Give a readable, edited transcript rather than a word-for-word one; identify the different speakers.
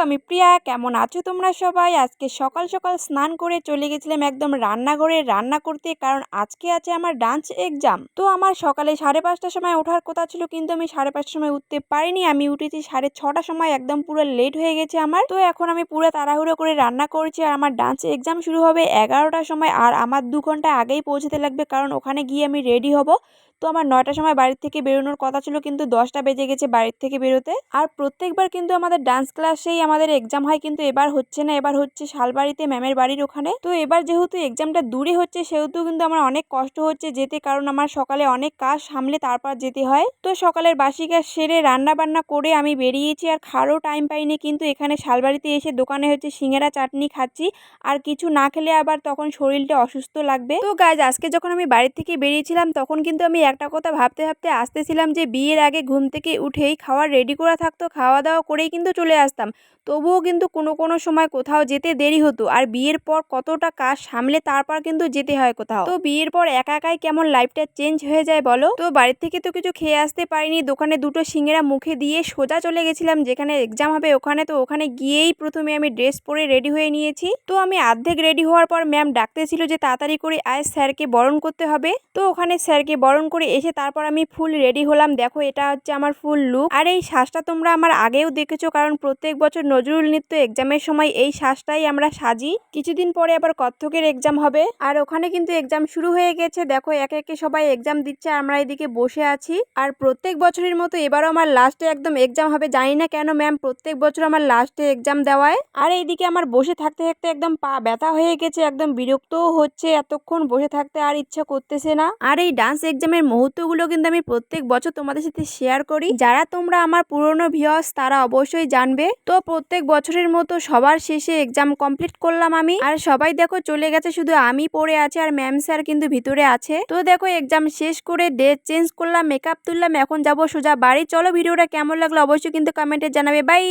Speaker 1: আমি প্রিয়া। কেমন আছো তোমরা সবাই? আজকে সকাল সকাল স্নান করে চলে গেছিলাম একদম রান্নাঘরে রান্না করতে, কারণ আজকে আছে আমার ডান্স এক্সাম। তো আমার সকালে 5:30টার সময় ওঠার কথা ছিল, কিন্তু আমি 5:30টার সময় উঠতে পারিনি। আমি উঠেছি 6:30টার সময়, একদম পুরো লেট হয়ে গেছে আমার। তো এখন আমি পুরো তাড়াহুড়ো করে রান্না করছি, আর আমার ডান্স এক্সাম শুরু হবে 11টার সময়, আর আমার 2 ঘন্টা আগেই পৌঁছাতে লাগবে, কারণ ওখানে গিয়ে আমি রেডি হব। তো আমার 9টার সময় বাড়ির থেকে বেরোনোর কথা ছিল, কিন্তু 10টা বেজে গেছে বাড়ির থেকে বেরোতে। আর প্রত্যেকবার কিন্তু আমাদের ডান্স ক্লাসেই আমাদের এক্সাম হয়, কিন্তু এবার হচ্ছে না, এবার হচ্ছে শালবাড়িতে ম্যামের বাড়ির ওখানে। তো এবার যেহেতু এক্সামটা দূরে হচ্ছে, সেহেতু কিন্তু আমার অনেক কষ্ট হচ্ছে যেতে, কারণ আমার সকালে অনেক কাজ সামলে তারপর যেতে হয়। তো সকালের বাসি কাজ সেরে রান্না বান্না করে আমি বেরিয়েছি, আর খাওয়ারও টাইম পাইনি। কিন্তু এখানে শালবাড়িতে এসে দোকানে হচ্ছে সিঙ্গারা চাটনি খাচ্ছি, আর কিছু না খেলে আবার তখন শরীরটা অসুস্থ লাগবে। তো গাইজ, আজকে যখন আমি বাড়ি থেকে বেরিয়েছিলাম, তখন কিন্তু আমি একটা কথা ভাবতে ভাবতে আসতেছিলাম যে বিয়ের আগে ঘুম থেকে উঠেই খাওয়ার রেডি করা থাকতো, খাওয়া দাওয়া করেই কিন্তু চলে আসতাম। তবুও কিন্তু কোনো কোনো সময় কোথাও যেতে দেরি হতো, আর বিয়ের পর কতটা কাজ সামলে তারপর কিন্তু যেতে হয় কোথাও। তো বিয়ের পর একা একাই কেমন লাইফটা চেঞ্জ হয়ে যায় বলো। তো বাড়ির থেকে তো কিছু খেয়ে আসতে পারিনি, দোকানে দুটো সিঙ্গারা মুখে দিয়ে সোজা চলে গেছিলাম যেখানে এক্সাম হবে ওখানে। তো ওখানে গিয়েই প্রথমে আমি ড্রেস পরে রেডি হয়ে নিয়েছি। তো আমি অর্ধেক রেডি হওয়ার পর ম্যাম ডাকতেছিল যে তাড়াতাড়ি করে আয়, স্যারকে বরণ করতে হবে। তো ওখানে স্যারকে বরণ করে এসে তারপর আমি ফুল রেডি হলাম। দেখো, এটা হচ্ছে আমার ফুল লুক। আর এই সাজটা তোমরা আমার আগেও দেখেছো, কারণ প্রত্যেক বছর নজরুল নৃত্য এক্সামের সময় এই সাজটাই আমরা সাজি। কিছুদিন পরে আবার কত্থকের এক্সাম হবে, আর ওখানে কিন্তু এক্সাম শুরু হয়ে গেছে। দেখো, একে একে সবাই এক্সাম দিচ্ছে, আমরা এদিকে বসে আছি। আর প্রত্যেক বছরের মতো এবারও আমার লাস্টে একদম এক্সাম হবে। জানি না কেন ম্যাম প্রত্যেক বছর আমার লাস্টে এক্সাম দেওয়ায়। আর এইদিকে আমার বসে থাকতে থাকতে একদম পা ব্যথা হয়ে গেছে, একদম বিরক্তও হচ্ছে, এতক্ষণ বসে থাকতে আর ইচ্ছা করতেছে না। আর এই ডান্স এক্সামের মুহূর্তগুলো কিন্তু আমি প্রত্যেক বছর তোমাদের সাথে শেয়ার করি। যারা তোমরা আমার পুরনো ভিউয়ার্স তারা অবশ্যই জানবে। তো প্রত্যেক বছরের মতো সবার শেষে এক্সাম কমপ্লিট করলাম আমি, আর সবাই দেখো চলে গেছে, শুধু আমি পড়ে আছি, আর ম্যাম স্যার কিন্তু ভিতরে আছে। তো দেখো, এক্সাম শেষ করে ড্রেস চেঞ্জ করলাম, মেকআপ তুললাম, এখন যাবো সোজা বাড়ি। চলো, ভিডিওটা কেমন লাগলো অবশ্যই কিন্তু কমেন্টে জানাবে। বাই।